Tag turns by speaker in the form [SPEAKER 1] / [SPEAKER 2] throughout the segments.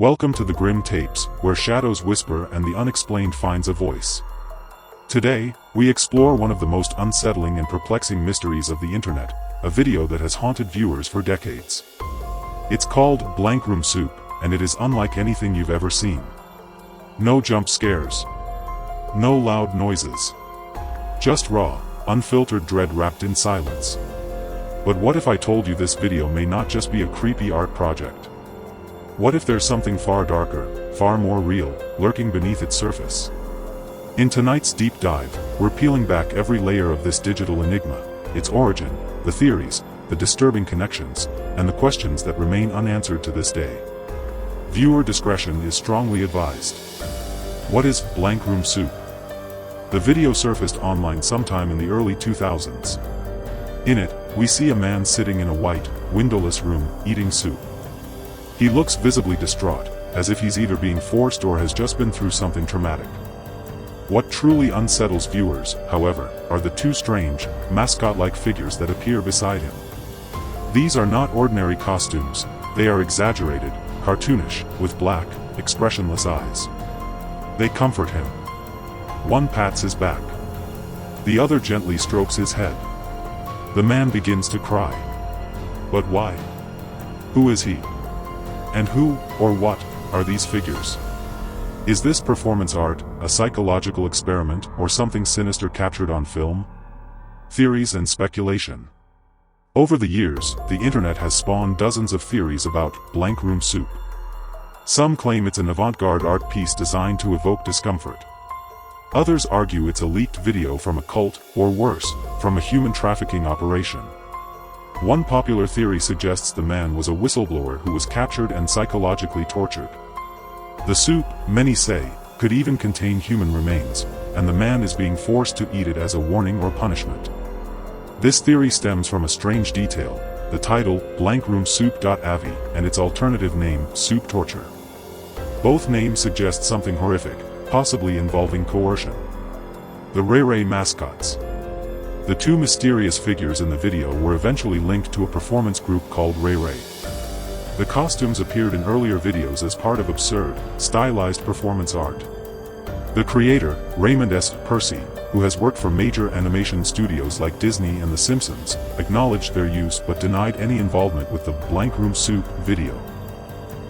[SPEAKER 1] Welcome to the Grim Tapes, where shadows whisper and the unexplained finds a voice. Today, we explore one of the most unsettling and perplexing mysteries of the internet, a video that has haunted viewers for decades. It's called Blank Room Soup, and it is unlike anything you've ever seen. No jump scares. No loud noises. Just raw, unfiltered dread wrapped in silence. But what if I told you this video may not just be a creepy art project? What if there's something far darker, far more real, lurking beneath its surface? In tonight's deep dive, we're peeling back every layer of this digital enigma, its origin, the theories, the disturbing connections, and the questions that remain unanswered to this day. Viewer discretion is strongly advised. What is Blank Room Soup? The video surfaced online sometime in the early 2000s. In it, we see a man sitting in a white, windowless room, eating soup. He looks visibly distraught, as if he's either being forced or has just been through something traumatic. What truly unsettles viewers, however, are the two strange, mascot-like figures that appear beside him. These are not ordinary costumes, they are exaggerated, cartoonish, with black, expressionless eyes. They comfort him. One pats his back. The other gently strokes his head. The man begins to cry. But why? Who is he? And who, or what, are these figures? Is this performance art, a psychological experiment, or something sinister captured on film? Theories and speculation. Over the years, the internet has spawned dozens of theories about Blank Room Soup. Some claim it's an avant-garde art piece designed to evoke discomfort. Others argue it's a leaked video from a cult, or worse, from a human trafficking operation. One popular theory suggests the man was a whistleblower who was captured and psychologically tortured. The soup, many say, could even contain human remains, and the man is being forced to eat it as a warning or punishment. This theory stems from a strange detail, the title, Blank Room Soup.avi, and its alternative name, Soup Torture. Both names suggest something horrific, possibly involving coercion. The RayRays mascots. The two mysterious figures in the video were eventually linked to a performance group called RayRays. The costumes appeared in earlier videos as part of absurd, stylized performance art. The creator, Raymond S. Percy, who has worked for major animation studios like Disney and The Simpsons, acknowledged their use but denied any involvement with the Blank Room Soup video.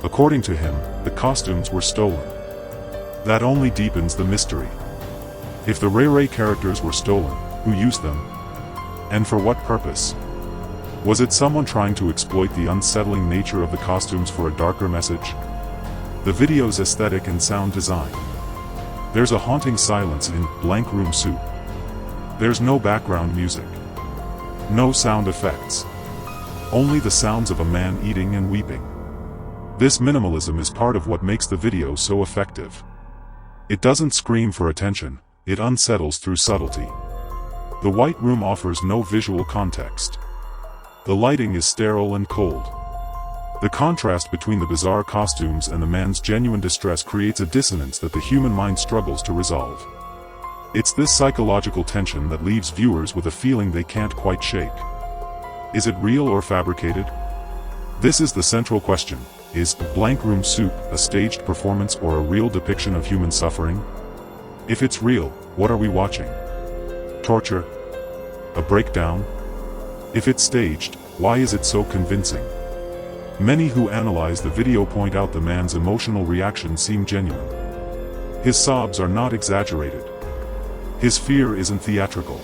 [SPEAKER 1] According to him, the costumes were stolen. That only deepens the mystery. If the RayRays characters were stolen, who used them? And for what purpose? Was it someone trying to exploit the unsettling nature of the costumes for a darker message? The video's aesthetic and sound design. There's a haunting silence in Blank Room Soup. There's no background music. No sound effects. Only the sounds of a man eating and weeping. This minimalism is part of what makes the video so effective. It doesn't scream for attention, it unsettles through subtlety. The white room offers no visual context. The lighting is sterile and cold. The contrast between the bizarre costumes and the man's genuine distress creates a dissonance that the human mind struggles to resolve. It's this psychological tension that leaves viewers with a feeling they can't quite shake. Is it real or fabricated? This is the central question. Is Blank Room Soup a staged performance or a real depiction of human suffering? If it's real, what are we watching? Torture? A breakdown? If it's staged, why is it so convincing? Many who analyze the video point out the man's emotional reactions seem genuine. His sobs are not exaggerated. His fear isn't theatrical.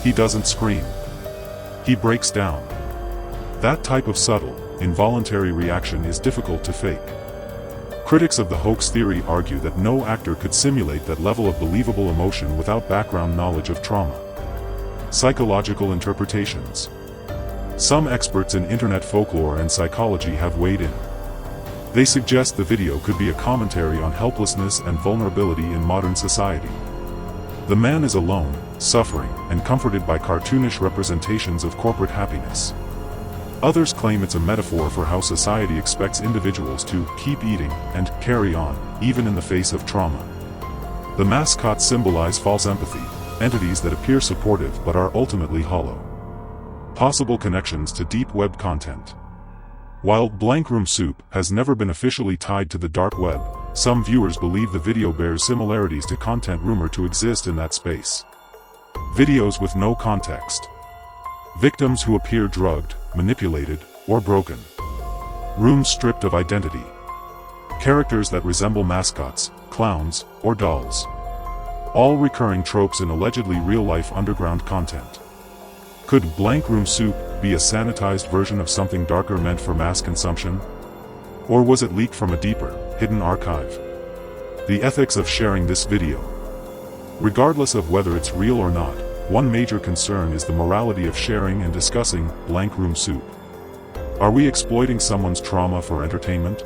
[SPEAKER 1] He doesn't scream. He breaks down. That type of subtle, involuntary reaction is difficult to fake. Critics of the hoax theory argue that no actor could simulate that level of believable emotion without background knowledge of trauma. Psychological interpretations. Some experts in internet folklore and psychology have weighed in. They suggest the video could be a commentary on helplessness and vulnerability in modern society. The man is alone, suffering, and comforted by cartoonish representations of corporate happiness. Others claim it's a metaphor for how society expects individuals to keep eating and carry on, even in the face of trauma. The mascots symbolize false empathy, entities that appear supportive but are ultimately hollow. Possible connections to deep web content. While Blank Room Soup has never been officially tied to the dark web, some viewers believe the video bears similarities to content rumored to exist in that space. Videos with no context. Victims who appear drugged, manipulated, or broken. Rooms stripped of identity. Characters that resemble mascots, clowns, or dolls. All recurring tropes in allegedly real-life underground content. Could Blank Room Soup be a sanitized version of something darker meant for mass consumption? Or was it leaked from a deeper, hidden archive? The ethics of sharing this video. Regardless of whether it's real or not, one major concern is the morality of sharing and discussing Blank Room Soup. Are we exploiting someone's trauma for entertainment?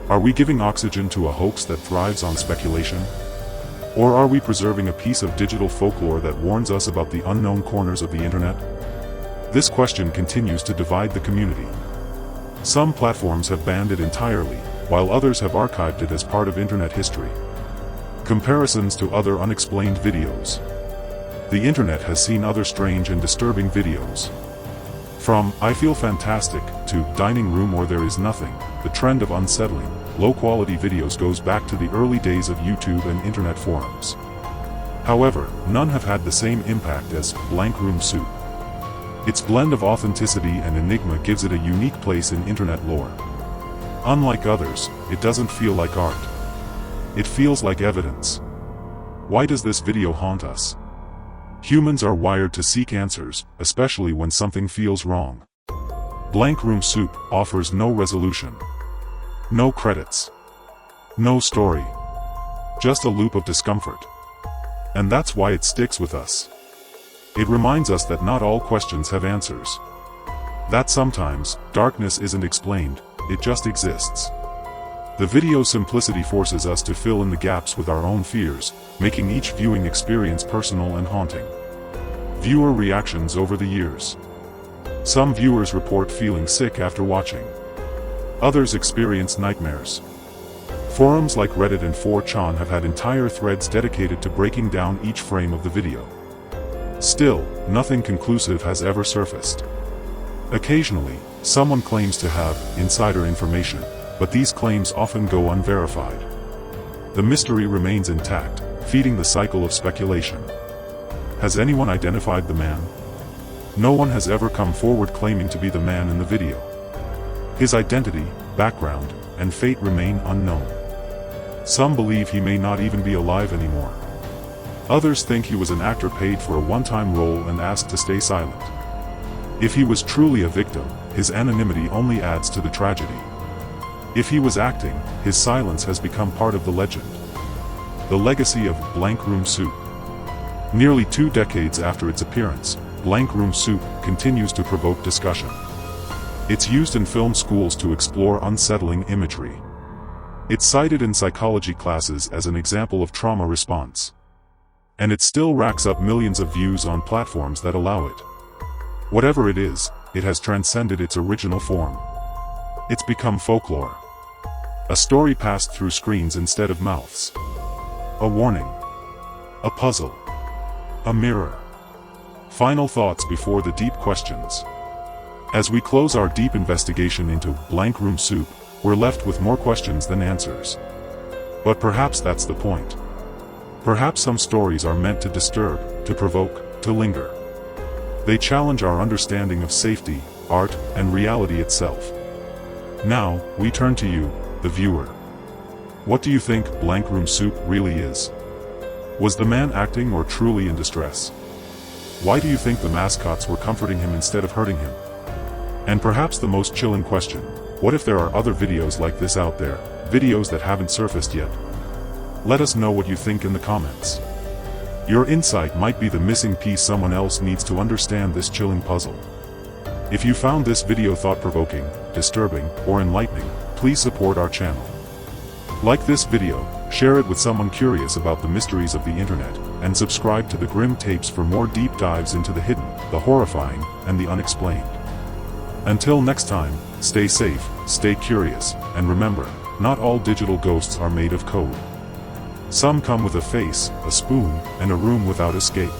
[SPEAKER 1] Are we giving oxygen to a hoax that thrives on speculation? Or are we preserving a piece of digital folklore that warns us about the unknown corners of the internet? This question continues to divide the community. Some platforms have banned it entirely, while others have archived it as part of internet history. Comparisons to other unexplained videos. The internet has seen other strange and disturbing videos. From "I feel fantastic" to "dining room or there is nothing," the trend of unsettling, low-quality videos goes back to the early days of YouTube and internet forums. However, none have had the same impact as Blank Room Soup. Its blend of authenticity and enigma gives it a unique place in internet lore. Unlike others, it doesn't feel like art. It feels like evidence. Why does this video haunt us? Humans are wired to seek answers, especially when something feels wrong. Blank Room Soup offers no resolution. No credits. No story. Just a loop of discomfort. And that's why it sticks with us. It reminds us that not all questions have answers. That sometimes, darkness isn't explained, it just exists. The video's simplicity forces us to fill in the gaps with our own fears, making each viewing experience personal and haunting. Viewer reactions over the years. Some viewers report feeling sick after watching. Others experience nightmares. Forums like Reddit and 4chan have had entire threads dedicated to breaking down each frame of the video. Still, nothing conclusive has ever surfaced. Occasionally, someone claims to have insider information, but these claims often go unverified. The mystery remains intact, feeding the cycle of speculation. Has anyone identified the man? No one has ever come forward claiming to be the man in the video. His identity, background, and fate remain unknown. Some believe he may not even be alive anymore. Others think he was an actor paid for a one-time role and asked to stay silent. If he was truly a victim, his anonymity only adds to the tragedy. If he was acting, his silence has become part of the legend. The legacy of Blank Room Soup. Nearly 2 decades after its appearance, Blank Room Soup continues to provoke discussion. It's used in film schools to explore unsettling imagery. It's cited in psychology classes as an example of trauma response. And it still racks up millions of views on platforms that allow it. Whatever it is, it has transcended its original form. It's become folklore. A story passed through screens instead of mouths. A warning. A puzzle. A mirror. Final thoughts before the deep questions. As we close our deep investigation into Blank Room Soup, we're left with more questions than answers. But perhaps that's the point. Perhaps some stories are meant to disturb, to provoke, to linger. They challenge our understanding of safety, art, and reality itself. Now, we turn to you, the viewer. What do you think Blank Room Soup really is? Was the man acting or truly in distress? Why do you think the mascots were comforting him instead of hurting him? And perhaps the most chilling question, what if there are other videos like this out there, videos that haven't surfaced yet? Let us know what you think in the comments. Your insight might be the missing piece someone else needs to understand this chilling puzzle. If you found this video thought-provoking, disturbing, or enlightening, please support our channel. Like this video, share it with someone curious about the mysteries of the internet, and subscribe to the Grim Tapes for more deep dives into the hidden, the horrifying, and the unexplained. Until next time, stay safe, stay curious, and remember, not all digital ghosts are made of code. Some come with a face, a spoon, and a room without escape.